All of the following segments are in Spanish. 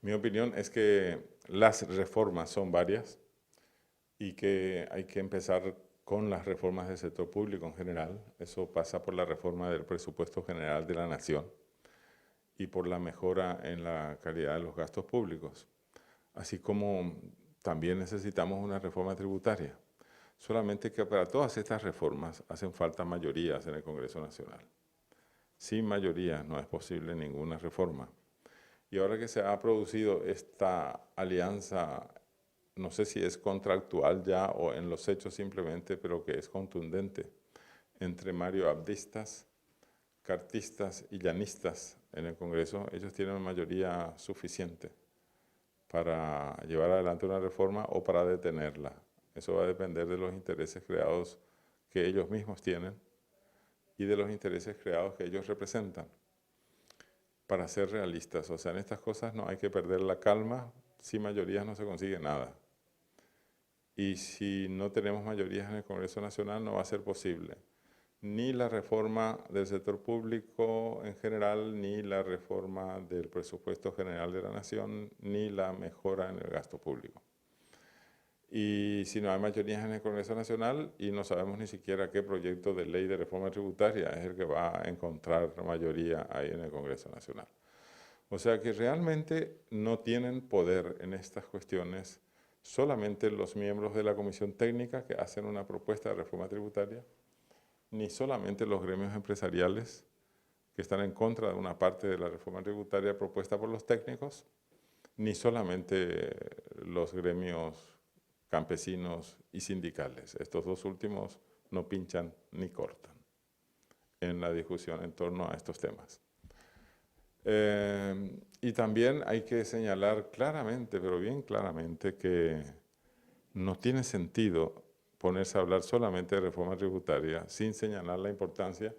Mi opinión es que las reformas son varias y que hay que empezar con las reformas del sector público en general. Eso pasa por la reforma del presupuesto general de la nación y por la mejora en la calidad de los gastos públicos, así como también necesitamos una reforma tributaria. Solamente que para todas estas reformas hacen falta mayorías en el Congreso Nacional. Sin mayoría no es posible ninguna reforma. Y ahora que se ha producido esta alianza, no sé si es contractual ya o en los hechos simplemente, pero que es contundente, entre Mario Abdistas, cartistas y llanistas en el Congreso, ellos tienen mayoría suficiente para llevar adelante una reforma o para detenerla. Eso va a depender de los intereses creados que ellos mismos tienen y de los intereses creados que ellos representan. Para ser realistas, o sea, en estas cosas no hay que perder la calma, sin mayorías no se consigue nada. Y si no tenemos mayorías en el Congreso Nacional no va a ser posible ni la reforma del sector público en general, ni la reforma del presupuesto general de la nación, ni la mejora en el gasto público. Y si no hay mayorías en el Congreso Nacional y no sabemos ni siquiera qué proyecto de ley de reforma tributaria es el que va a encontrar mayoría ahí en el Congreso Nacional. O sea que realmente no tienen poder en estas cuestiones solamente los miembros de la Comisión Técnica que hacen una propuesta de reforma tributaria, ni solamente los gremios empresariales que están en contra de una parte de la reforma tributaria propuesta por los técnicos, ni solamente los gremios campesinos y sindicales. Estos dos últimos no pinchan ni cortan en la discusión en torno a estos temas. Y también hay que señalar claramente, pero bien claramente, que no tiene sentido ponerse a hablar solamente de reforma tributaria sin señalar la importancia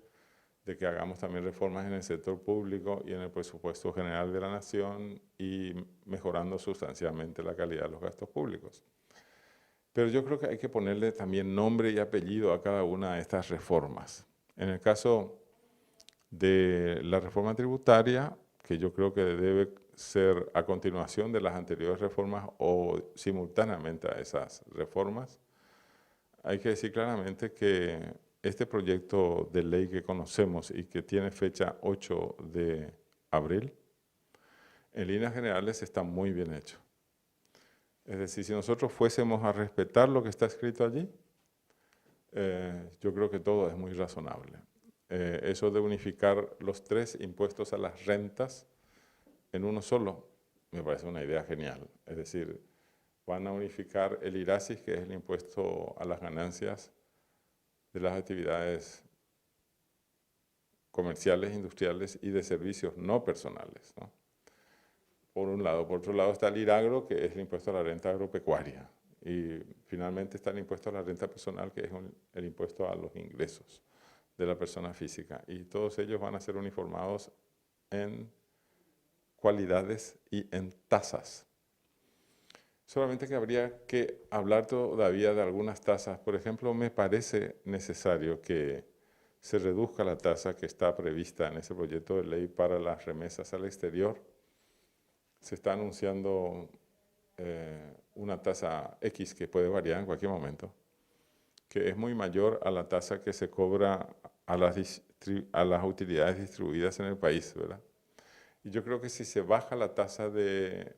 de que hagamos también reformas en el sector público y en el presupuesto general de la nación y mejorando sustancialmente la calidad de los gastos públicos. Pero yo creo que hay que ponerle también nombre y apellido a cada una de estas reformas. En el caso de la reforma tributaria, que yo creo que debe ser a continuación de las anteriores reformas o simultáneamente a esas reformas, hay que decir claramente que este proyecto de ley que conocemos y que tiene fecha 8 de abril, en líneas generales está muy bien hecho. Es decir, si nosotros fuésemos a respetar lo que está escrito allí, yo creo que todo es muy razonable. Eso de unificar los 3 impuestos a las rentas en uno solo, me parece una idea genial. Es decir, van a unificar el IRASIS, que es el impuesto a las ganancias de las actividades comerciales, industriales y de servicios no personales, ¿no? Por un lado. Por otro lado está el IRAGRO, que es el impuesto a la renta agropecuaria. Y finalmente está el impuesto a la renta personal, que es el impuesto a los ingresos de la persona física. Y todos ellos van a ser uniformados en cualidades y en tasas. Solamente que habría que hablar todavía de algunas tasas. Por ejemplo, me parece necesario que se reduzca la tasa que está prevista en ese proyecto de ley para las remesas al exterior. Se está anunciando una tasa X que puede variar en cualquier momento, que es muy mayor a la tasa que se cobra a las utilidades distribuidas en el país, ¿verdad? Y yo creo que si se baja la tasa de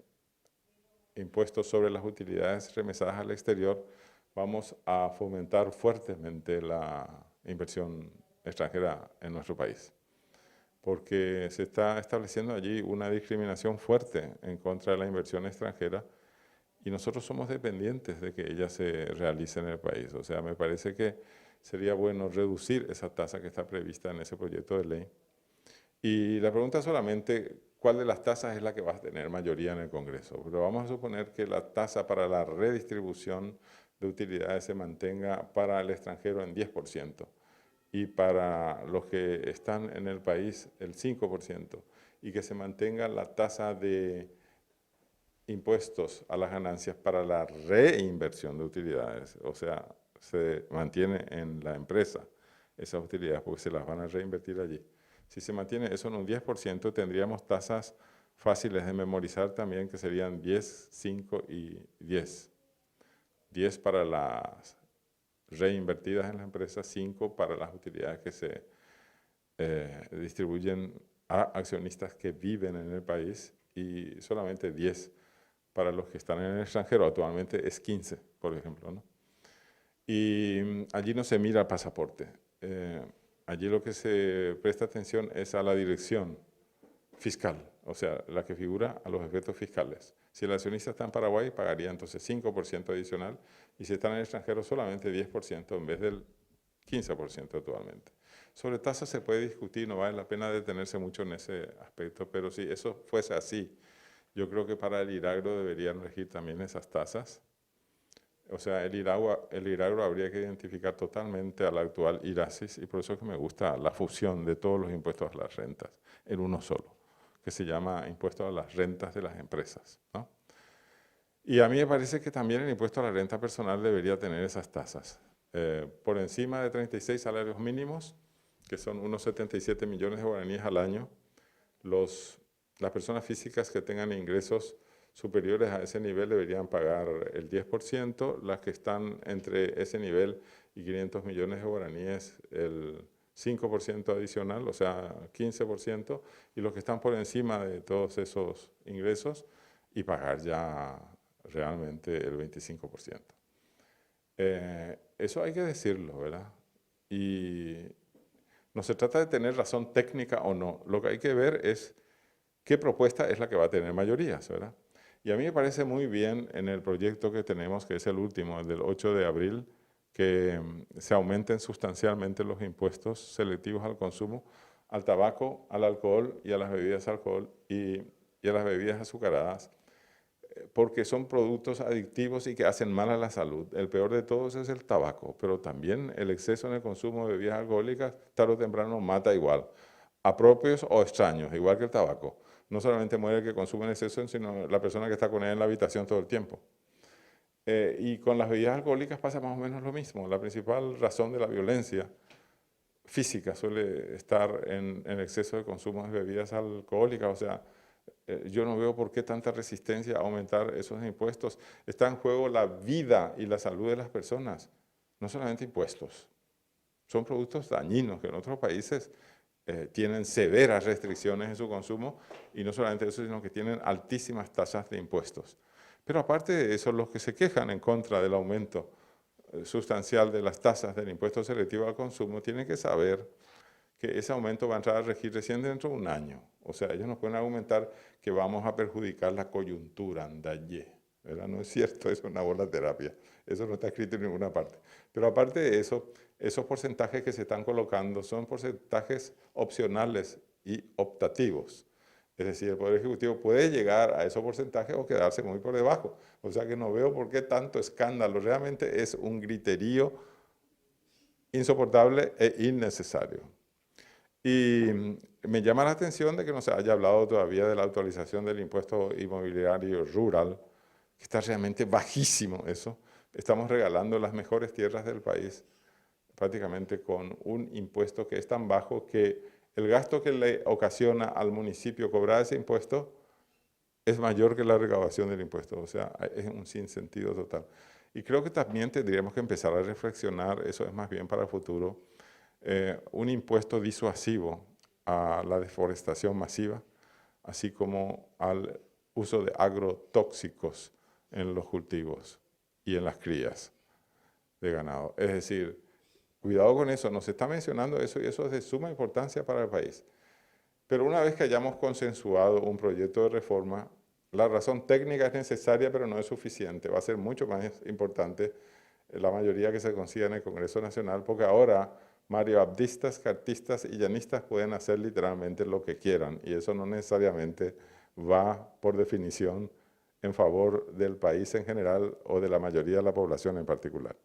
impuestos sobre las utilidades remesadas al exterior, vamos a fomentar fuertemente la inversión extranjera en nuestro país, porque se está estableciendo allí una discriminación fuerte en contra de la inversión extranjera y nosotros somos dependientes de que ella se realice en el país. O sea, me parece que sería bueno reducir esa tasa que está prevista en ese proyecto de ley. Y la pregunta es solamente cuál de las tasas es la que va a tener mayoría en el Congreso. Pero vamos a suponer que la tasa para la redistribución de utilidades se mantenga para el extranjero en 10% y para los que están en el país el 5% y que se mantenga la tasa de impuestos a las ganancias para la reinversión de utilidades, o sea, se mantiene en la empresa esas utilidades porque se las van a reinvertir allí. Si se mantiene eso en un 10%, tendríamos tasas fáciles de memorizar también, que serían 10, 5 y 10. 10 para las reinvertidas en la empresa, 5 para las utilidades que se distribuyen a accionistas que viven en el país y solamente 10 para los que están en el extranjero. Actualmente es 15, por ejemplo, ¿no? Y allí no se mira el pasaporte. Allí lo que se presta atención es a la dirección fiscal, o sea, la que figura a los efectos fiscales. Si el accionista está en Paraguay, pagaría entonces 5% adicional, y si está en el extranjero, solamente 10% en vez del 15% actualmente. Sobre tasas se puede discutir, no vale la pena detenerse mucho en ese aspecto, pero si eso fuese así, yo creo que para el IRAGRO deberían regir también esas tasas. O sea, el IRAGRO habría que identificar totalmente al actual IRASIS, y por eso es que me gusta la fusión de todos los impuestos a las rentas en uno solo, que se llama impuesto a las rentas de las empresas, ¿no? Y a mí me parece que también el impuesto a la renta personal debería tener esas tasas. Por encima de 36 salarios mínimos, que son unos 77 millones de guaraníes al año, las personas físicas que tengan ingresos superiores a ese nivel deberían pagar el 10%, las que están entre ese nivel y 500 millones de guaraníes el 5% adicional, o sea, 15%, y los que están por encima de todos esos ingresos y pagar ya realmente el 25%. Eso hay que decirlo, ¿verdad? Y no se trata de tener razón técnica o no, lo que hay que ver es qué propuesta es la que va a tener mayorías, ¿verdad? Y a mí me parece muy bien en el proyecto que tenemos, que es el último, el del 8 de abril, que se aumenten sustancialmente los impuestos selectivos al consumo, al tabaco, al alcohol y a las bebidas alcohol y a las bebidas azucaradas, porque son productos adictivos y que hacen mal a la salud. El peor de todos es el tabaco, pero también el exceso en el consumo de bebidas alcohólicas tarde o temprano mata igual, a propios o extraños, igual que el tabaco. No solamente muere el que consume en exceso, sino la persona que está con él en la habitación todo el tiempo. Y con las bebidas alcohólicas pasa más o menos lo mismo. La principal razón de la violencia física suele estar en el exceso de consumo de bebidas alcohólicas. O sea, yo no veo por qué tanta resistencia a aumentar esos impuestos. Está en juego la vida y la salud de las personas, no solamente impuestos. Son productos dañinos que en otros países tienen severas restricciones en su consumo, y no solamente eso, sino que tienen altísimas tasas de impuestos. Pero aparte de eso, los que se quejan en contra del aumento sustancial de las tasas del impuesto selectivo al consumo tienen que saber que ese aumento va a entrar a regir recién dentro de un año. O sea, ellos no pueden argumentar que vamos a perjudicar la coyuntura, andallé, ¿verdad? No es cierto, eso es una bola terapia. Eso no está escrito en ninguna parte. Pero aparte de eso, esos porcentajes que se están colocando son porcentajes opcionales y optativos. Es decir, el Poder Ejecutivo puede llegar a esos porcentajes o quedarse muy por debajo. O sea que no veo por qué tanto escándalo. Realmente es un griterío insoportable e innecesario. Y me llama la atención de que no se haya hablado todavía de la actualización del impuesto inmobiliario rural, que está realmente bajísimo eso. Estamos regalando las mejores tierras del país prácticamente con un impuesto que es tan bajo que el gasto que le ocasiona al municipio cobrar ese impuesto es mayor que la recaudación del impuesto. O sea, es un sinsentido total. Y creo que también tendríamos que empezar a reflexionar, eso es más bien para el futuro, un impuesto disuasivo a la deforestación masiva, así como al uso de agrotóxicos en los cultivos y en las crías de ganado. Es decir, cuidado con eso, nos está mencionando eso y eso es de suma importancia para el país. Pero una vez que hayamos consensuado un proyecto de reforma, la razón técnica es necesaria, pero no es suficiente. Va a ser mucho más importante la mayoría que se consiga en el Congreso Nacional, porque ahora marioabdistas, cartistas y llanistas pueden hacer literalmente lo que quieran, y eso no necesariamente va, por definición, en favor del país en general o de la mayoría de la población en particular.